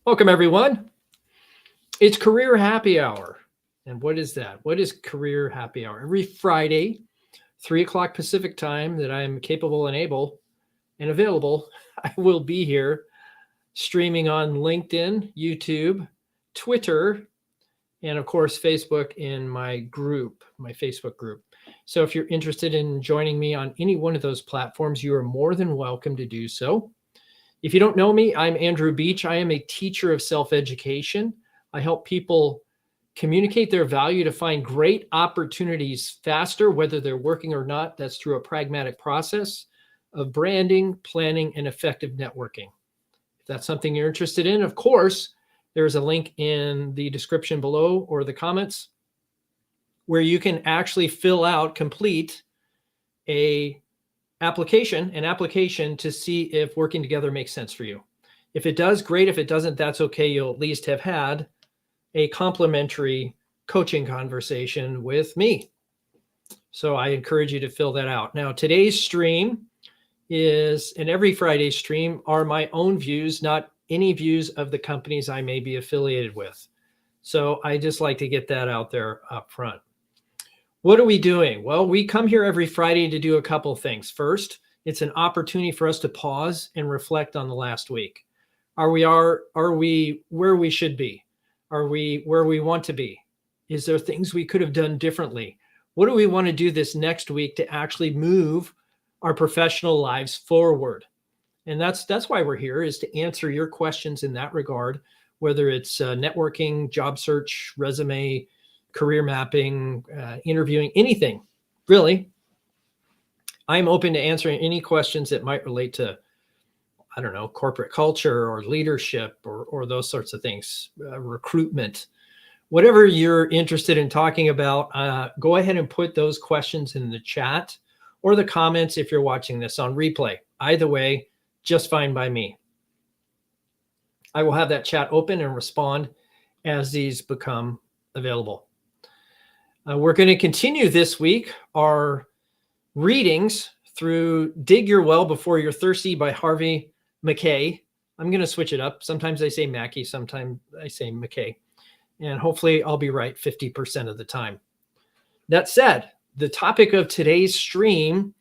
Welcome, everyone. It's Career Happy Hour. And what is that? What is Career Happy Hour? Every Friday, 3 o'clock Pacific time, that I'm capable and able and available, I will be here streaming on LinkedIn, YouTube, Twitter, and of course, Facebook in my group, my Facebook group. So if you're interested in joining me on any one of those platforms, you are more than welcome to do so. If you don't know me, I'm Andrew Beach. I am a teacher of self-education. I help people communicate their value to find great opportunities faster, whether they're working or not. That's through a pragmatic process of branding, planning, and effective networking. If that's something you're interested in, of course, there's a link in the description below or the comments where you can actually complete an application to see if working together makes sense for you. If it does, great. If it doesn't, that's okay. You'll at least have had a complimentary coaching conversation with me. So I encourage you to fill that out. Now, today's stream and every Friday stream are my own views, not any views of the companies I may be affiliated with. So I just like to get that out there up front. What are we doing? Well, we come here every Friday to do a couple things. First, it's an opportunity for us to pause and reflect on the last week. Are we where we should be? Are we where we want to be? Is there things we could have done differently? What do we want to do this next week to actually move our professional lives forward? And that's why we're here, is to answer your questions in that regard, whether it's networking, job search, resume, career mapping, interviewing, anything, really. I'm open to answering any questions that might relate to, I don't know, corporate culture or leadership or those sorts of things, recruitment. Whatever you're interested in talking about, go ahead and put those questions in the chat or the comments if you're watching this on replay. Either way, just fine by me. I will have that chat open and respond as these become available. We're going to continue this week our readings through Dig Your Well Before You're Thirsty by Harvey Mackay. I'm going to switch it up. Sometimes I say Mackey, sometimes I say Mackay. And hopefully I'll be right 50% of the time. That said, the topic of today's stream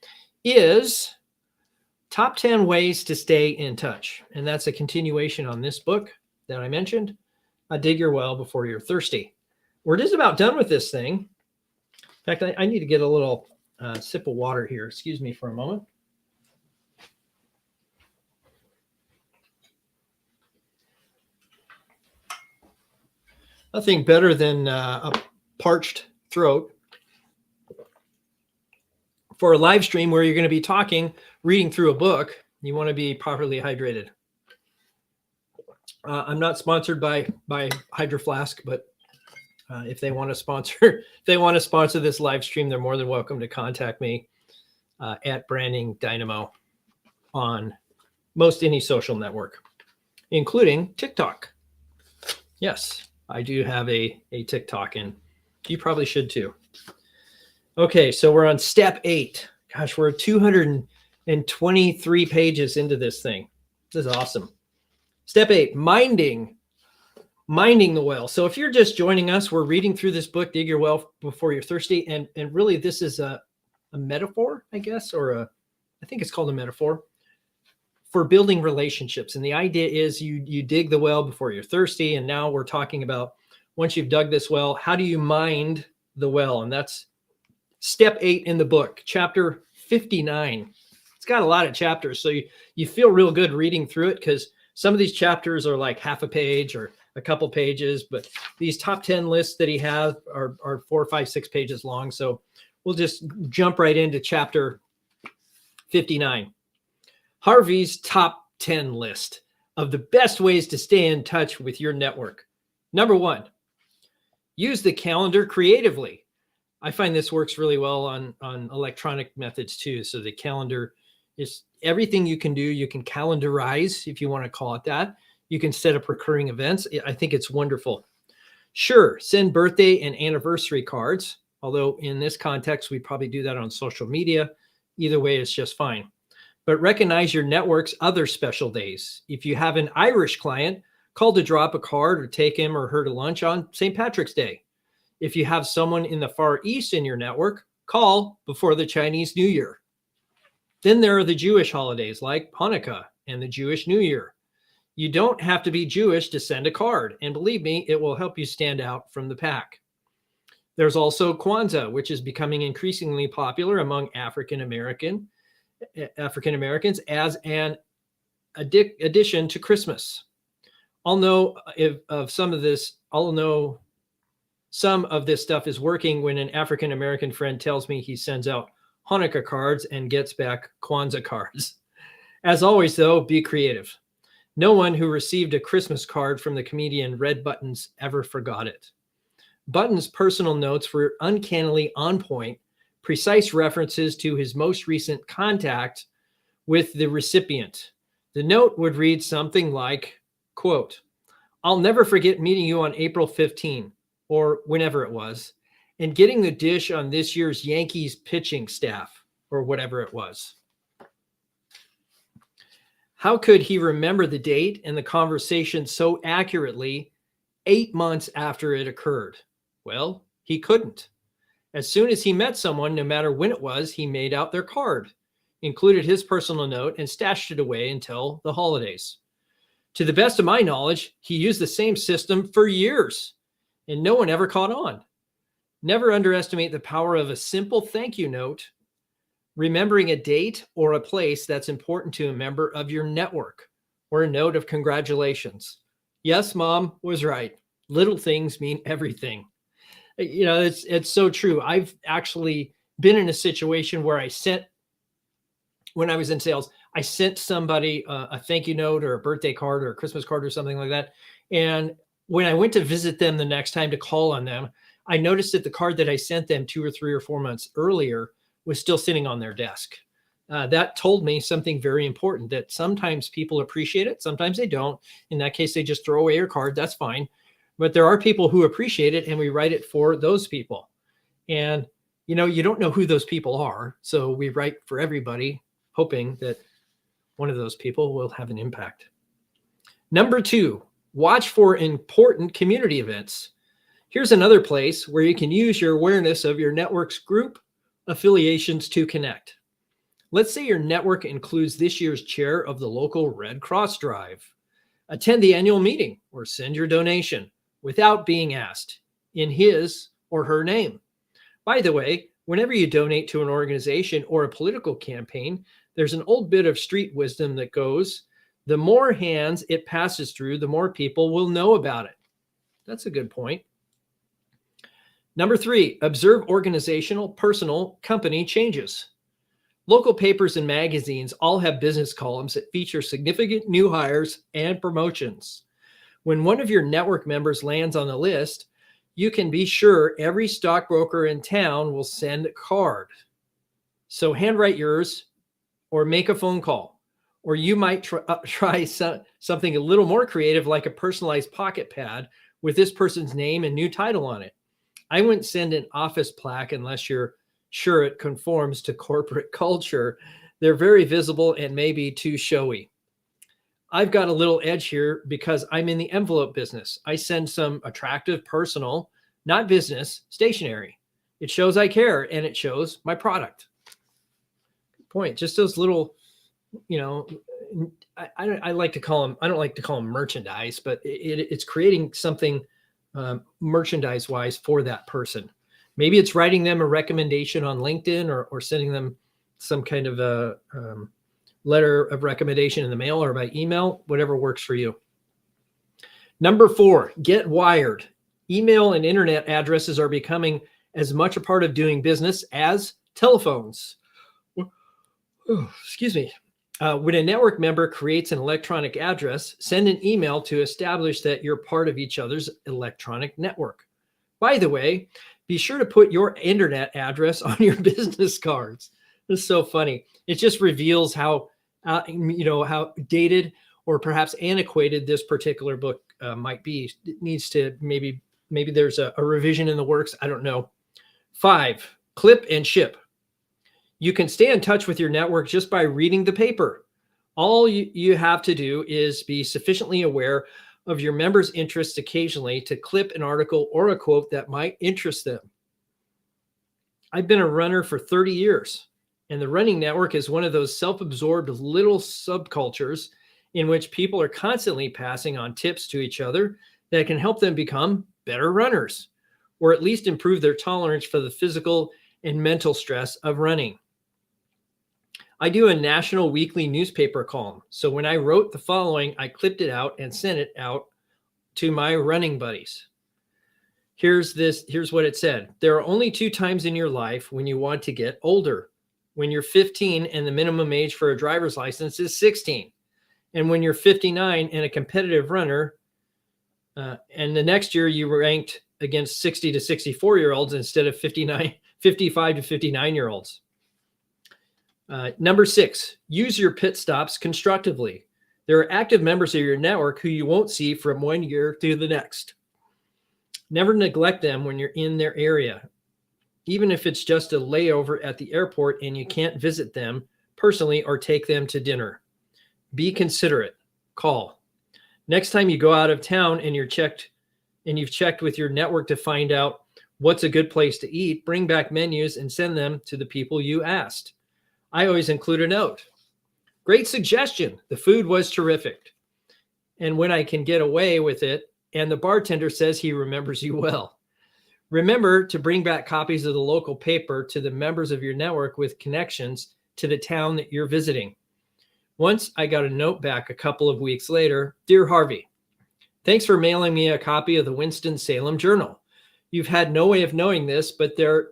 is top 10 ways to stay in touch. And that's a continuation on this book that I mentioned, Dig Your Well Before You're Thirsty. We're just about done with this thing. In fact, I need to get a little sip of water here. Excuse me for a moment. Nothing better than a parched throat for a live stream where you're going to be reading through a book. You want to be properly hydrated. I'm not sponsored by Hydro Flask, but if they want to sponsor this live stream, they're more than welcome to contact me at Branding Dynamo on most any social network, including TikTok. Yes, I do have a TikTok, and you probably should too. Okay, so we're on step 8. Gosh, we're 223 pages into this thing. This is awesome. Step 8, minding the well. So if you're just joining us, we're reading through this book, Dig Your Well Before You're Thirsty. And really, this is a metaphor, I guess, I think it's called a metaphor for building relationships. And the idea is you dig the well before you're thirsty. And now we're talking about, once you've dug this well, how do you mind the well? And that's step 8 in the book, chapter 59. It's got a lot of chapters. So you feel real good reading through it, because some of these chapters are like half a page or a couple pages, but these top 10 lists that he has are 4, 5, 6 pages long. So we'll just jump right into chapter 59. Harvey's top 10 list of the best ways to stay in touch with your network. Number 1, use the calendar creatively. I find this works really well on electronic methods too. So the calendar is everything you can do. You can calendarize, if you want to call it that. You can set up recurring events. I think it's wonderful. Sure, send birthday and anniversary cards, although in this context, we probably do that on social media. Either way, it's just fine. But recognize your network's other special days. If you have an Irish client, Call to drop a card or take him or her to lunch on St. Patrick's Day. If you have someone in the Far East in your network, call before the Chinese New Year. Then there are the Jewish holidays like Hanukkah and the Jewish New Year. You don't have to be Jewish to send a card, and believe me, it will help you stand out from the pack. There's also Kwanzaa, which is becoming increasingly popular among African Americans as an addition to Christmas. I'll know some of this stuff is working when an African American friend tells me he sends out Hanukkah cards and gets back Kwanzaa cards. As always, though, be creative. No one who received a Christmas card from the comedian Red Buttons ever forgot it. Buttons' personal notes were uncannily on point, precise references to his most recent contact with the recipient. The note would read something like, quote, "I'll never forget meeting you on April 15, or whenever it was, and getting the dish on this year's Yankees pitching staff," or whatever it was. How could he remember the date and the conversation so accurately 8 months after it occurred? Well, he couldn't. As soon as he met someone, no matter when it was, he made out their card, included his personal note, and stashed it away until the holidays. To the best of my knowledge, he used the same system for years, and no one ever caught on. Never underestimate the power of a simple thank you note, remembering a date or a place that's important to a member of your network, or a note of congratulations. Yes, Mom was right. Little things mean everything. You know, it's so true. I've actually been in a situation where when I was in sales, I sent somebody a thank you note or a birthday card or a Christmas card or something like that. And when I went to visit them the next time to call on them, I noticed that the card that I sent them 2 or 3 or 4 months earlier was still sitting on their desk. That told me something very important, that sometimes people appreciate it, sometimes they don't. In that case, they just throw away your card. That's fine. But there are people who appreciate it, and we write it for those people. And, you know, you don't know who those people are. So we write for everybody, hoping that one of those people will have an impact. Number 2, watch for important community events. Here's another place where you can use your awareness of your network's group affiliations to connect. Let's say your network includes this year's chair of the local Red Cross drive. Attend the annual meeting or send your donation without being asked in his or her name. By the way, whenever you donate to an organization or a political campaign, there's an old bit of street wisdom that goes, the more hands it passes through, the more people will know about it. That's a good point. Number 3, observe organizational, personal, company changes. Local papers and magazines all have business columns that feature significant new hires and promotions. When one of your network members lands on the list, you can be sure every stockbroker in town will send a card. So handwrite yours or make a phone call. Or you might try something a little more creative, like a personalized pocket pad with this person's name and new title on it. I wouldn't send an office plaque unless you're sure it conforms to corporate culture. They're very visible and maybe too showy. I've got a little edge here because I'm in the envelope business. I send some attractive, personal, not business, stationery. It shows I care and it shows my product. Good point. Just those little, you know, I like to call them, I don't like to call them merchandise, but it's creating something merchandise wise for that person. Maybe it's writing them a recommendation on LinkedIn or sending them some kind of a letter of recommendation in the mail or by email, whatever works for you. Number 4, get wired. Email and internet addresses are becoming as much a part of doing business as telephones. Oh, excuse me. When a network member creates an electronic address, send an email to establish that you're part of each other's electronic network. By the way, be sure to put your internet address on your business cards. It's so funny. It just reveals how, how dated or perhaps antiquated this particular book might be. It needs to maybe there's a revision in the works. I don't know. 5, clip and ship. You can stay in touch with your network just by reading the paper. All you have to do is be sufficiently aware of your members' interests occasionally to clip an article or a quote that might interest them. I've been a runner for 30 years, and the running network is one of those self-absorbed little subcultures in which people are constantly passing on tips to each other that can help them become better runners, or at least improve their tolerance for the physical and mental stress of running. I do a national weekly newspaper column, so when I wrote the following, I clipped it out and sent it out to my running buddies. Here's what it said. There are only 2 times in your life when you want to get older. When you're 15 and the minimum age for a driver's license is 16. And when you're 59 and a competitive runner, and the next year you ranked against 60 to 64-year-olds instead of 55 to 59-year-olds. Number 6, use your pit stops constructively. There are active members of your network who you won't see from one year to the next. Never neglect them when you're in their area, even if it's just a layover at the airport and you can't visit them personally or take them to dinner. Be considerate. Call. Next time you go out of town and you've checked with your network to find out what's a good place to eat, bring back menus and send them to the people you asked. I always include a note. Great suggestion. The food was terrific. And when I can get away with it, and the bartender says he remembers you well. Remember to bring back copies of the local paper to the members of your network with connections to the town that you're visiting. Once I got a note back a couple of weeks later. Dear Harvey, thanks for mailing me a copy of the Winston-Salem Journal. You've had no way of knowing this, but there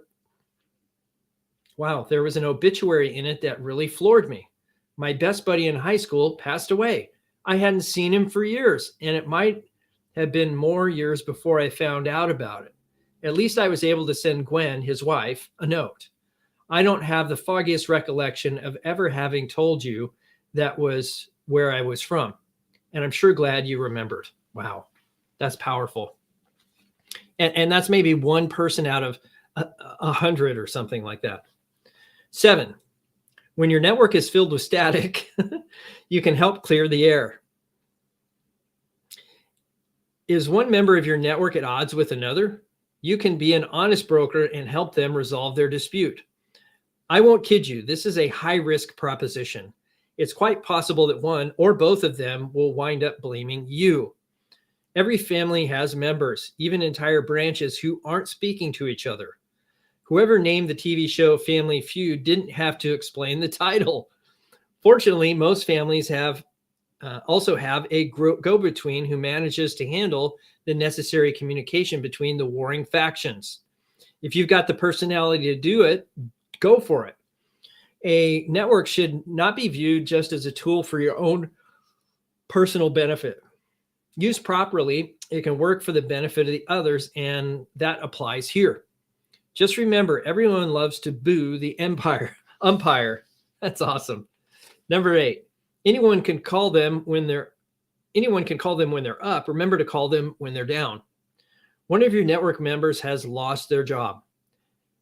was an obituary in it that really floored me. My best buddy in high school passed away. I hadn't seen him for years, and it might have been more years before I found out about it. At least I was able to send Gwen, his wife, a note. I don't have the foggiest recollection of ever having told you that was where I was from, and I'm sure glad you remembered. Wow, that's powerful. And that's maybe one person out of 100 or something like that. 7, when your network is filled with static, you can help clear the air. Is one member of your network at odds with another? You can be an honest broker and help them resolve their dispute. I won't kid you, this is a high-risk proposition. It's quite possible that one or both of them will wind up blaming you. Every family has members, even entire branches, who aren't speaking to each other. Whoever named the TV show Family Feud didn't have to explain the title. Fortunately, most families also have a go-between who manages to handle the necessary communication between the warring factions. If you've got the personality to do it, go for it. A network should not be viewed just as a tool for your own personal benefit. Used properly, it can work for the benefit of the others, and that applies here. Just remember, everyone loves to boo the umpire. That's awesome. Number 8. Anyone can call them when they're up. Remember to call them when they're down. One of your network members has lost their job.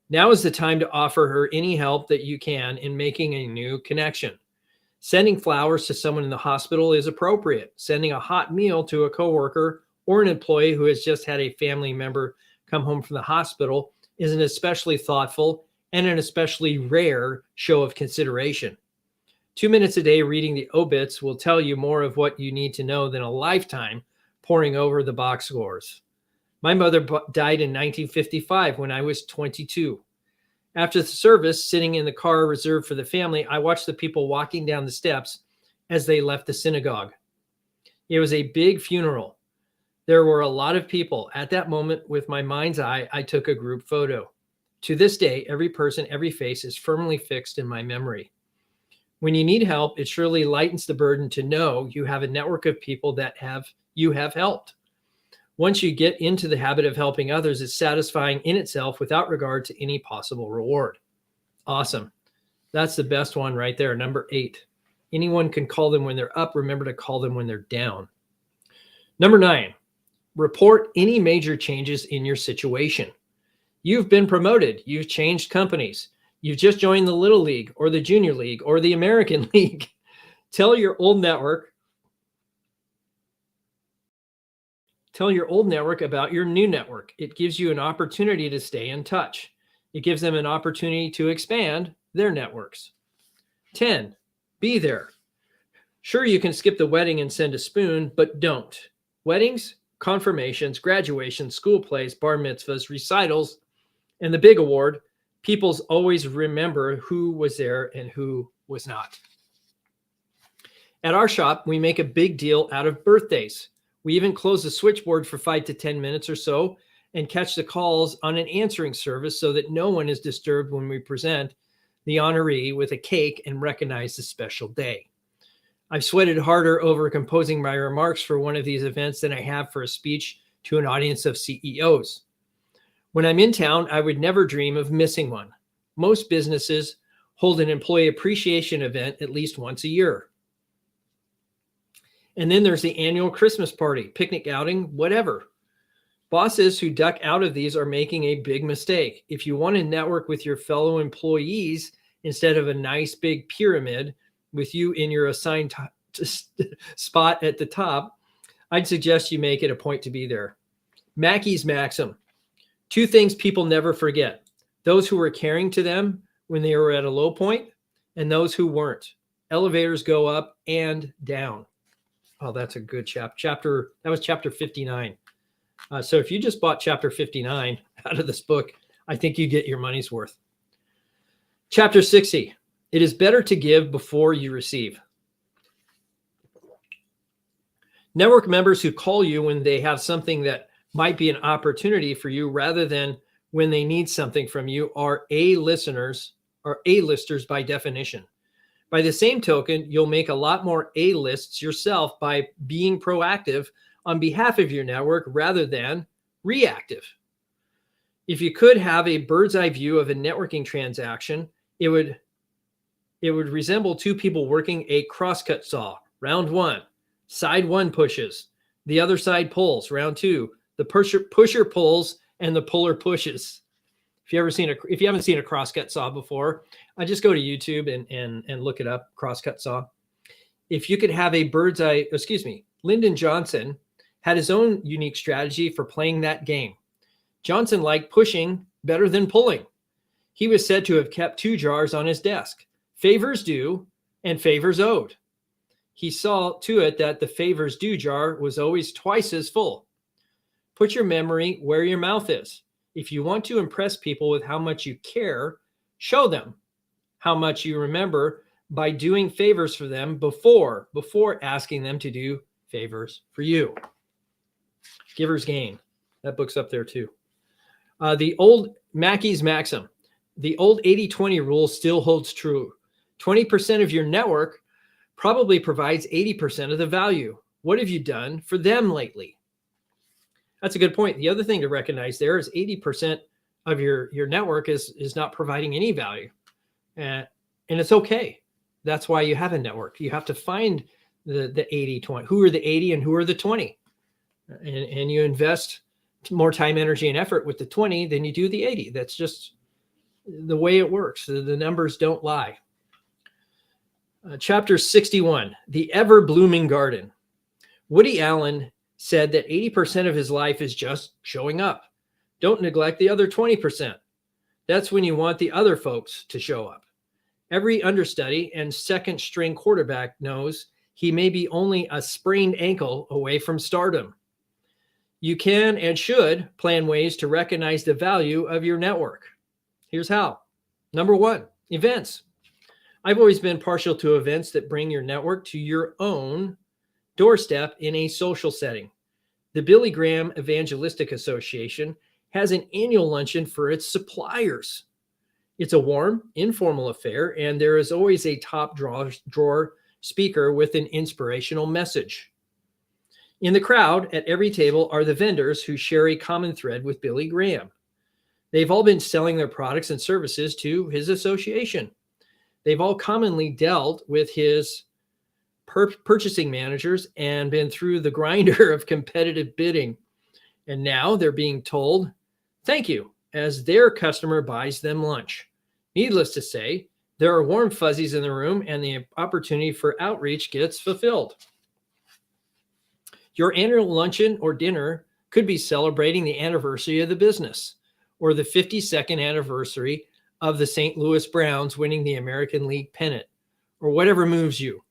Now is the time to offer her any help that you can in making a new connection. Sending flowers to someone in the hospital is appropriate. Sending a hot meal to a coworker or an employee who has just had a family member come home from the hospital is an especially thoughtful and an especially rare show of consideration. 2 minutes a day reading the obits will tell you more of what you need to know than a lifetime poring over the box scores. My mother died in 1955 when I was 22. After the service, sitting in the car reserved for the family, I watched the people walking down the steps as they left the synagogue. It was a big funeral. There were a lot of people. At that moment, with my mind's eye, I took a group photo. To this day, every person, every face is firmly fixed in my memory. When you need help, it surely lightens the burden to know you have a network of people that you have helped. Once you get into the habit of helping others, it's satisfying in itself without regard to any possible reward. Awesome. That's the best one right there. Number 8. Anyone can call them when they're up. Remember to call them when they're down. Number 9. Report any major changes in your situation. You've been promoted. You've changed companies. You've just joined the Little League or the Junior League or the American League. Tell your old network Tell your old network about your new network. It gives you an opportunity to stay in touch. It gives them an opportunity to expand their networks. 10, be there. Sure, you can skip the wedding and send a spoon, but don't. Weddings, confirmations, graduations, school plays, bar mitzvahs, recitals, and the big award, people always remember who was there and who was not. At our shop, we make a big deal out of birthdays. We even close the switchboard for 5 to 10 minutes or so and catch the calls on an answering service so that no one is disturbed when we present the honoree with a cake and recognize the special day. I've sweated harder over composing my remarks for one of these events than I have for a speech to an audience of CEOs. When I'm in town, I would never dream of missing one. Most businesses hold an employee appreciation event at least once a year. And then there's the annual Christmas party, picnic outing, whatever. Bosses who duck out of these are making a big mistake. If you want to network with your fellow employees instead of a nice big pyramid with you in your assigned spot at the top, I'd suggest you make it a point to be there. Mackey's Maxim. 2 things people never forget. Those who were caring to them when they were at a low point and those who weren't. Elevators go up and down. Oh, that's a good chapter. That was chapter 59. So if you just bought chapter 59 out of this book, I think you get your money's worth. Chapter 60. It is better to give before you receive. Network members who call you when they have something that might be an opportunity for you rather than when they need something from you are A-listers by definition. By the same token, you'll make a lot more A-lists yourself by being proactive on behalf of your network rather than reactive. If you could have a bird's eye view of a networking transaction, it would resemble 2 people working a crosscut saw. Round 1, side 1 pushes, the other side pulls. Round 2, the pusher pulls and the puller pushes. If you haven't seen a crosscut saw before, I just go to YouTube and look it up, crosscut saw. If you could have a Lyndon Johnson had his own unique strategy for playing that game. Johnson liked pushing better than pulling. He was said to have kept 2 jars on his desk, favors due and favors owed. He saw to it that the favors due jar was always twice as full. Put your memory where your mouth is. If you want to impress people with how much you care, show them how much you remember by doing favors for them before asking them to do favors for you. Giver's Gain. That book's up there too. The old Mackey's Maxim. The old 80-20 rule still holds true. 20% of your network probably provides 80% of the value. What have you done for them lately? That's a good point. The other thing to recognize there is 80% of your network is not providing any value. And it's okay. That's why you have a network. You have to find the 80-20. Who are the 80 and who are the 20? And you invest more time, energy, and effort with the 20 than you do the 80. That's just the way it works. The numbers don't lie. Chapter 61, The Ever-Blooming Garden. Woody Allen said that 80% of his life is just showing up. Don't neglect the other 20%. That's when you want the other folks to show up. Every understudy and second string quarterback knows he may be only a sprained ankle away from stardom. You can and should plan ways to recognize the value of your network. Here's how. Number 1, events. I've always been partial to events that bring your network to your own doorstep in a social setting. The Billy Graham Evangelistic Association has an annual luncheon for its suppliers. It's a warm, informal affair, and there is always a top drawer speaker with an inspirational message. In the crowd at every table are the vendors who share a common thread with Billy Graham. They've all been selling their products and services to his association. They've all commonly dealt with his purchasing managers and been through the grinder of competitive bidding. And now they're being told, thank you, as their customer buys them lunch. Needless to say, there are warm fuzzies in the room and the opportunity for outreach gets fulfilled. Your annual luncheon or dinner could be celebrating the anniversary of the business or the 52nd anniversary of the St. Louis Browns winning the American League pennant, or whatever moves you.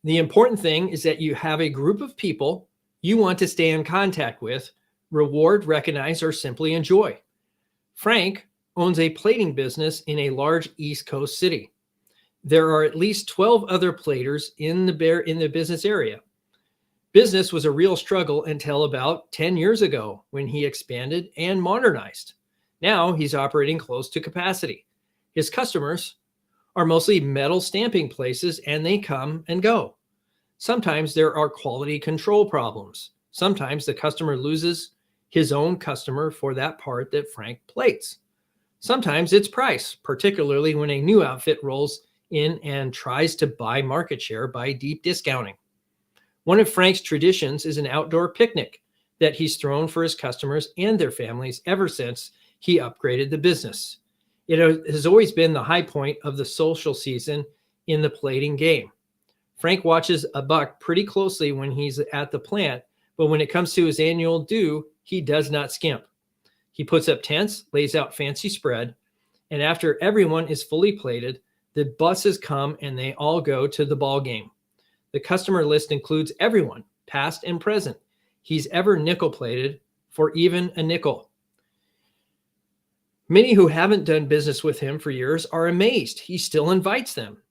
The important thing is that you have a group of people you want to stay in contact with, reward, recognize, or simply enjoy. Frank owns a plating business in a large East Coast city. There are at least 12 other platers in the business area. Business was a real struggle until about 10 years ago when he expanded and modernized. Now he's operating close to capacity. His customers are mostly metal stamping places, and they come and go. Sometimes there are quality control problems. Sometimes the customer loses his own customer for that part that Frank plates. Sometimes it's price, particularly when a new outfit rolls in and tries to buy market share by deep discounting. One of Frank's traditions is an outdoor picnic that he's thrown for his customers and their families ever since he upgraded the business. It has always been the high point of the social season in the plating game. Frank watches a buck pretty closely when he's at the plant, but when it comes to his annual due, he does not skimp. He puts up tents, lays out fancy spread, and after everyone is fully plated, the buses come and they all go to the ball game. The customer list includes everyone, past and present, he's ever nickel plated for even a nickel. Many who haven't done business with him for years are amazed he still invites them.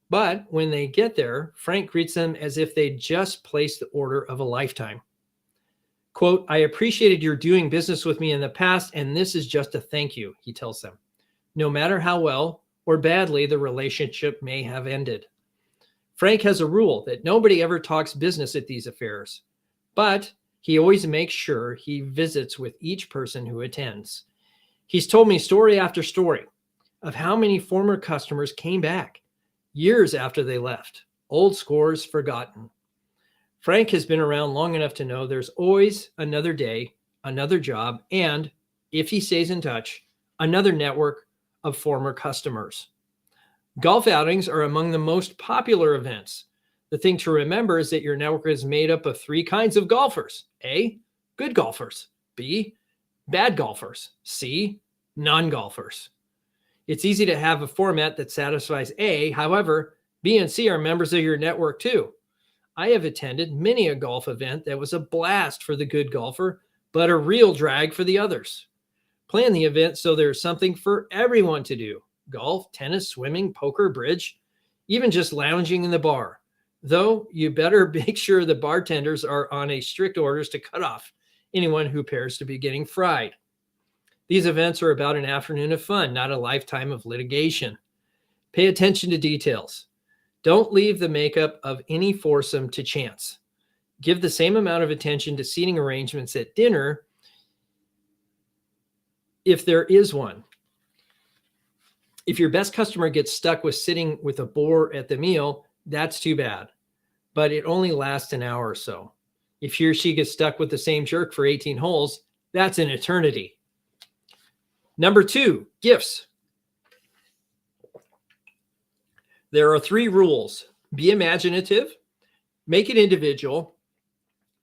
But when they get there, Frank greets them as if they just placed the order of a lifetime. Quote, "I appreciated your doing business with me in the past, and this is just a thank you," he tells them, no matter how well or badly the relationship may have ended. Frank has a rule that nobody ever talks business at these affairs, but he always makes sure he visits with each person who attends. He's told me story after story of how many former customers came back years after they left, old scores forgotten. Frank has been around long enough to know there's always another day, another job, and, if he stays in touch, another network of former customers. Golf outings are among the most popular events. The thing to remember is that your network is made up of three kinds of golfers. A, good golfers. B, bad golfers. C, non-golfers. It's easy to have a format that satisfies A. However, B and C are members of your network too. I have attended many a golf event that was a blast for the good golfer, but a real drag for the others. Plan the event so there's something for everyone to do. Golf, tennis, swimming, poker, bridge, even just lounging in the bar. Though you better make sure the bartenders are on a strict orders to cut off anyone who appears to be getting fried. These events are about an afternoon of fun, not a lifetime of litigation. Pay attention to details. Don't leave the makeup of any foursome to chance. Give the same amount of attention to seating arrangements at dinner, if there is one. If your best customer gets stuck with sitting with a bore at the meal, that's too bad. But it only lasts an hour or so. If he or she gets stuck with the same jerk for 18 holes, that's an eternity. Number 2, gifts. There are 3 rules. Be imaginative, make it individual,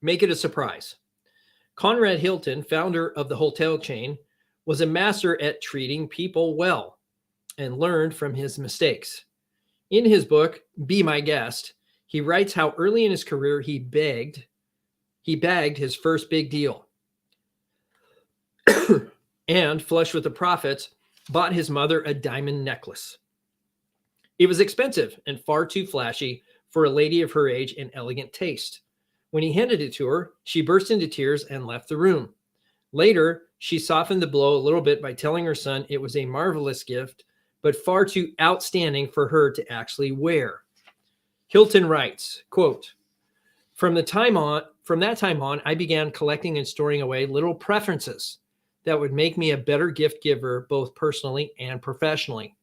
make it a surprise. Conrad Hilton, founder of the hotel chain, was a master at treating people well and learned from his mistakes. In his book, Be My Guest, he writes how early in his career he bagged his first big deal and, flush with the profits, bought his mother a diamond necklace. It was expensive and far too flashy for a lady of her age and elegant taste. When he handed it to her, she burst into tears and left the room. Later, she softened the blow a little bit by telling her son it was a marvelous gift, but far too outstanding for her to actually wear. Hilton writes, quote, From that time on, I began collecting and storing away little preferences that would make me a better gift giver, both personally and professionally.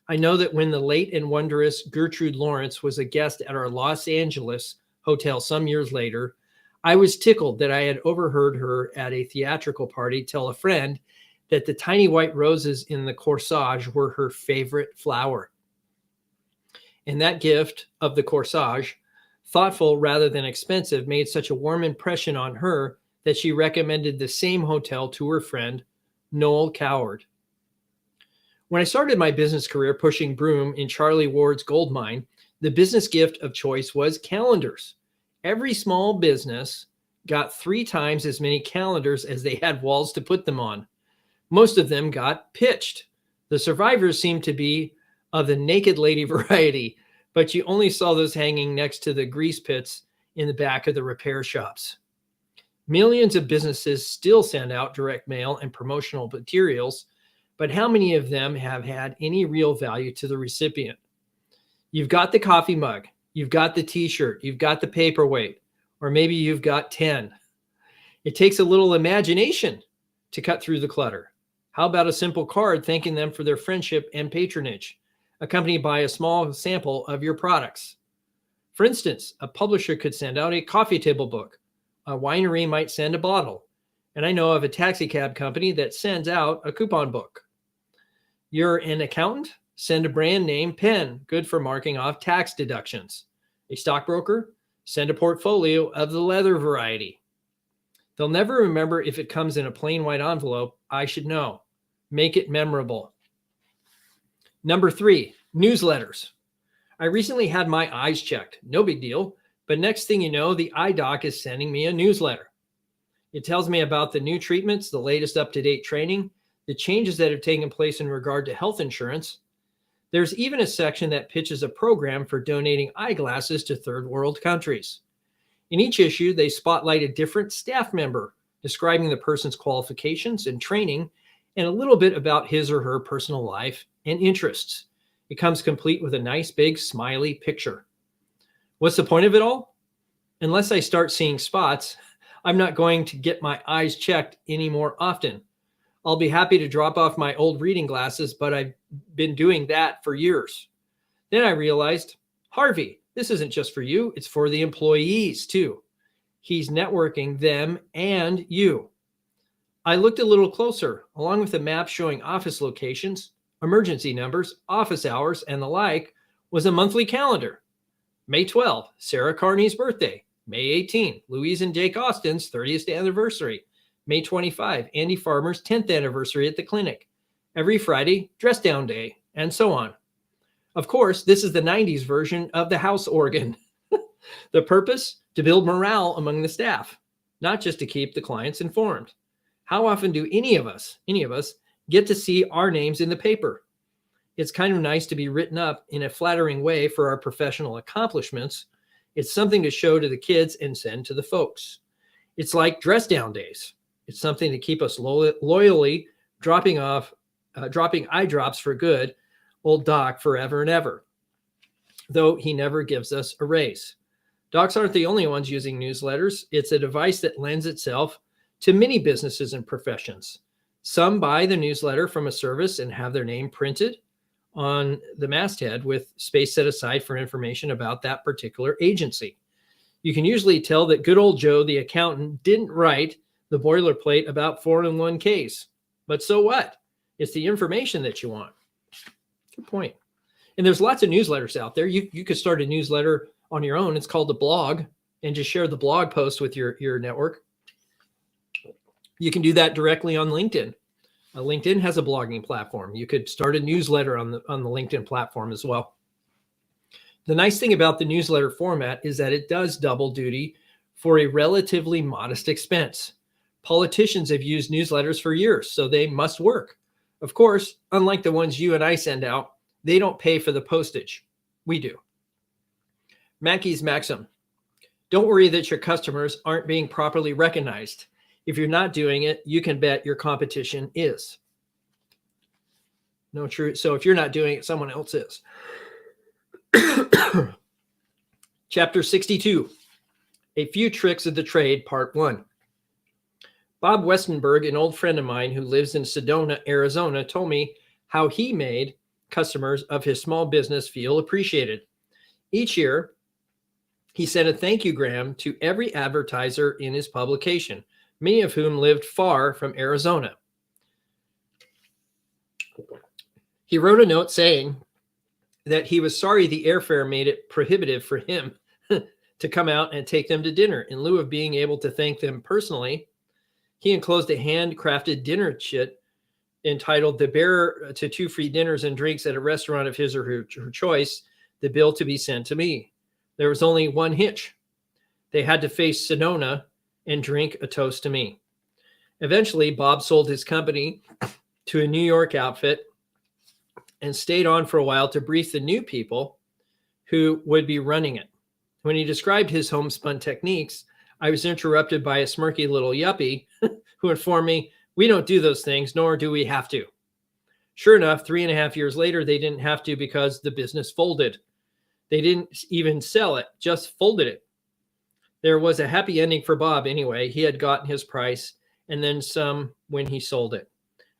I know that when the late and wondrous Gertrude Lawrence was a guest at our Los Angeles hotel some years later, I was tickled that I had overheard her at a theatrical party tell a friend that the tiny white roses in the corsage were her favorite flower. And that gift of the corsage, thoughtful rather than expensive, made such a warm impression on her that she recommended the same hotel to her friend, Noel Coward. When I started my business career pushing broom in Charlie Ward's gold mine, the business gift of choice was calendars. Every small business got 3 times as many calendars as they had walls to put them on. Most of them got pitched. The survivors seemed to be of the naked lady variety, but you only saw those hanging next to the grease pits in the back of the repair shops. Millions of businesses still send out direct mail and promotional materials, but how many of them have had any real value to the recipient? You've got the coffee mug, you've got the t-shirt, you've got the paperweight, or maybe you've got 10. It takes a little imagination to cut through the clutter. How about a simple card thanking them for their friendship and patronage, accompanied by a small sample of your products? For instance, a publisher could send out a coffee table book. A winery might send a bottle. And I know of a taxi cab company that sends out a coupon book. You're an accountant? Send a brand name pen, good for marking off tax deductions. A stockbroker? Send a portfolio of the leather variety. They'll never remember if it comes in a plain white envelope. I should know. Make it memorable. Number 3, newsletters. I recently had my eyes checked. No big deal. But next thing you know, the eye doc is sending me a newsletter. It tells me about the new treatments, the latest up-to-date training, the changes that have taken place in regard to health insurance. There's even a section that pitches a program for donating eyeglasses to third world countries. In each issue, they spotlight a different staff member, describing the person's qualifications and training, and a little bit about his or her personal life and interests. It comes complete with a nice big smiley picture. What's the point of it all? Unless I start seeing spots, I'm not going to get my eyes checked any more often. I'll be happy to drop off my old reading glasses, but I've been doing that for years. Then I realized, Harvey, this isn't just for you, it's for the employees too. He's networking them and you. I looked a little closer, along with a map showing office locations, emergency numbers, office hours, and the like, was a monthly calendar. May 12, Sarah Carney's birthday. May 18, Louise and Jake Austin's 30th anniversary. May 25, Andy Farmer's 10th anniversary at the clinic. Every Friday, dress down day, and so on. Of course, this is the 90s version of the house organ. The purpose? To build morale among the staff, not just to keep the clients informed. How often do any of us get to see our names in the paper? It's kind of nice to be written up in a flattering way for our professional accomplishments. It's something to show to the kids and send to the folks. It's like dress down days. It's something to keep us loyally dropping eye drops for good, old Doc forever and ever, though he never gives us a raise. Docs aren't the only ones using newsletters. It's a device that lends itself to many businesses and professions. Some buy the newsletter from a service and have their name printed on the masthead with space set aside for information about that particular agency. You can usually tell that good old Joe, the accountant, didn't write the boilerplate about 401ks. But so what? It's the information that you want. Good point. And there's lots of newsletters out there. You could start a newsletter on your own. It's called a blog, and just share the blog post with your network. You can do that directly on LinkedIn. LinkedIn has a blogging platform. You could start a newsletter on the LinkedIn platform as well. The nice thing about the newsletter format is that it does double duty for a relatively modest expense. Politicians have used newsletters for years, so they must work. Of course, unlike the ones you and I send out, they don't pay for the postage. We do. Mackey's Maxim: don't worry that your customers aren't being properly recognized. If you're not doing it, you can bet your competition is. No, true. So if you're not doing it, someone else is. Chapter 62, A Few Tricks of the Trade, Part 1. Bob Westenberg, an old friend of mine who lives in Sedona, Arizona, told me how he made customers of his small business feel appreciated. Each year, he sent a thank you gram to every advertiser in his publication, many of whom lived far from Arizona. He wrote a note saying that he was sorry the airfare made it prohibitive for him to come out and take them to dinner. In lieu of being able to thank them personally, He enclosed a handcrafted dinner kit entitled "The Bearer to 2 Free Dinners and Drinks at a Restaurant of his or her choice, the bill to be sent to me." There was only one hitch. They had to face Sonona and drink a toast to me. Eventually, Bob sold his company to a New York outfit and stayed on for a while to brief the new people who would be running it. When he described his homespun techniques, I was interrupted by a smirky little yuppie who informed me, "We don't do those things, nor do we have to." Sure enough, 3.5 years later, they didn't have to because the business folded. They didn't even sell it, just folded it. There was a happy ending for Bob anyway. He had gotten his price and then some when he sold it.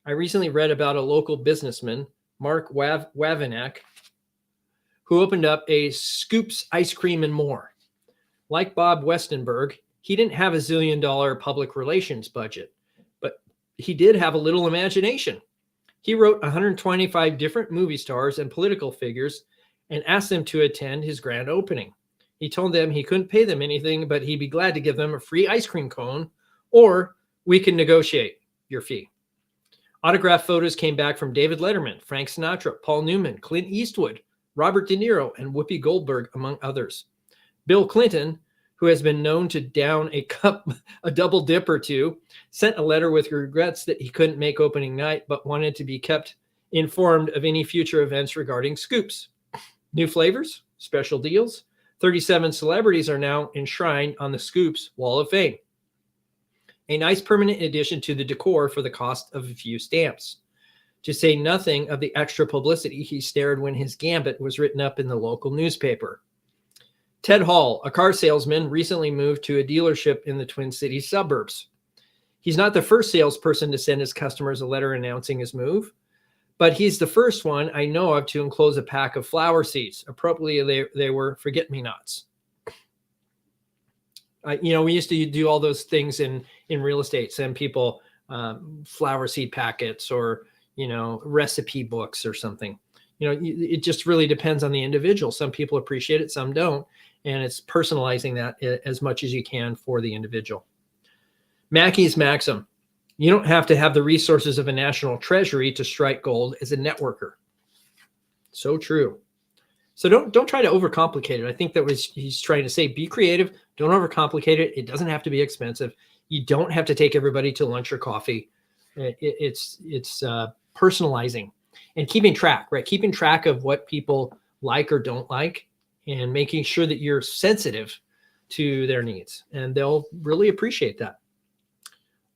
I recently read about a local businessman, Mark Wavinak, who opened up a Scoops Ice Cream and More. Like Bob Westenberg, he didn't have a $1 zillion public relations budget, but he did have a little imagination. He wrote 125 different movie stars and political figures and asked them to attend his grand opening. He told them he couldn't pay them anything, but he'd be glad to give them a free ice cream cone, or we can negotiate your fee. Autographed photos came back from David Letterman, Frank Sinatra, Paul Newman, Clint Eastwood, Robert De Niro, and Whoopi Goldberg, among others. Bill Clinton, who has been known to down a double dip or two, sent a letter with regrets that he couldn't make opening night, but wanted to be kept informed of any future events regarding Scoops. New flavors, special deals. 37 celebrities are now enshrined on the Scoops Wall of Fame. A nice permanent addition to the decor for the cost of a few stamps. To say nothing of the extra publicity he stared when his gambit was written up in the local newspaper. Ted Hall, a car salesman, recently moved to a dealership in the Twin Cities suburbs. He's not the first salesperson to send his customers a letter announcing his move, but he's the first one I know of to enclose a pack of flower seeds. Appropriately, they were forget-me-nots. We used to do all those things in real estate, send people flower seed packets or, recipe books or something. It just really depends on the individual. Some people appreciate it, some don't. And it's personalizing that as much as you can for the individual. Mackey's maxim: you don't have to have the resources of a national treasury to strike gold as a networker. So true. So don't try to overcomplicate it. I think that was he's trying to say, be creative. Don't overcomplicate it. It doesn't have to be expensive. You don't have to take everybody to lunch or coffee. It's personalizing and keeping track, right? Keeping track of what people like or don't like, and making sure that you're sensitive to their needs, and they'll really appreciate that.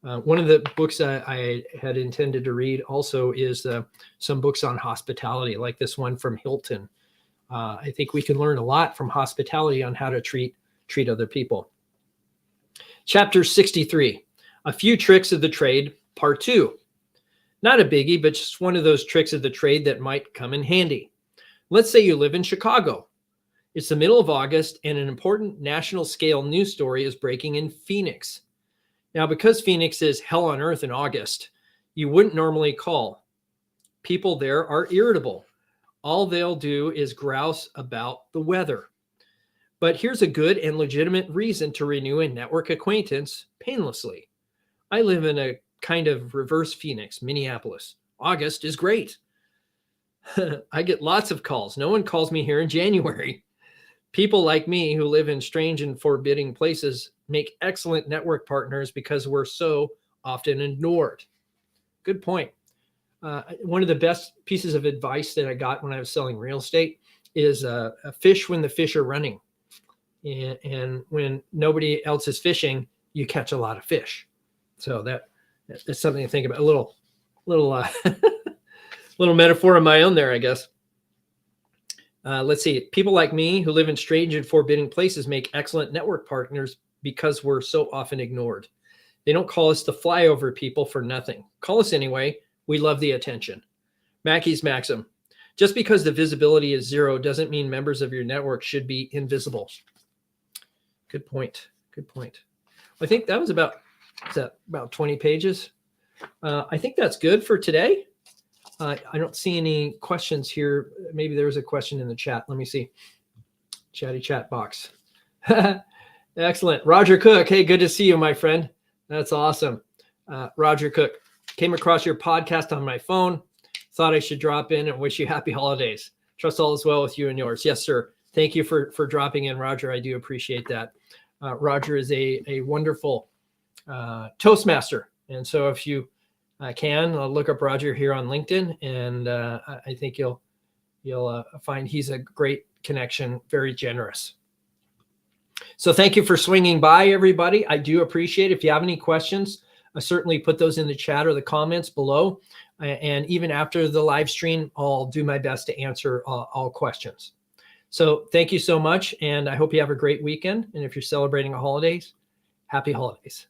One of the books I had intended to read also is some books on hospitality, like this one from Hilton. I think we can learn a lot from hospitality on how to treat other people. Chapter 63, A Few Tricks of the Trade, Part 2. Not a biggie, but just one of those tricks of the trade that might come in handy. Let's say you live in Chicago. It's the middle of August, and an important national scale news story is breaking in Phoenix. Now, because Phoenix is hell on earth in August, you wouldn't normally call. People there are irritable. All they'll do is grouse about the weather. But here's a good and legitimate reason to renew a network acquaintance painlessly. I live in a kind of reverse Phoenix, Minneapolis. August is great. I get lots of calls. No one calls me here in January. People like me who live in strange and forbidding places make excellent network partners because we're so often ignored. Good point. One of the best pieces of advice that I got when I was selling real estate is fish when the fish are running. And when nobody else is fishing, you catch a lot of fish. So that's something to think about. A little little metaphor of my own there, I guess. Let's see. People like me who live in strange and forbidding places make excellent network partners because we're so often ignored. They don't call us the flyover people for nothing. Call us anyway. We love the attention. Mackey's maxim: just because the visibility is 0 doesn't mean members of your network should be invisible. Good point. Good point. I think that was about 20 pages. I think that's good for today. I don't see any questions here. Maybe there was a question in the chat. Let me see. Chatty chat box. Excellent. Roger Cook. Hey, good to see you, my friend. That's awesome. Roger Cook, came across your podcast on my phone. Thought I should drop in and wish you happy holidays. Trust all is well with you and yours. Yes, sir. Thank you for dropping in, Roger. I do appreciate that. Roger is a wonderful Toastmaster. And so if you can, look up Roger here on LinkedIn, and I think you'll find he's a great connection, very generous. So thank you for swinging by, everybody. I do appreciate it. If you have any questions, certainly put those in the chat or the comments below. And even after the live stream, I'll do my best to answer all questions. So thank you so much. And I hope you have a great weekend. And if you're celebrating holidays, happy holidays.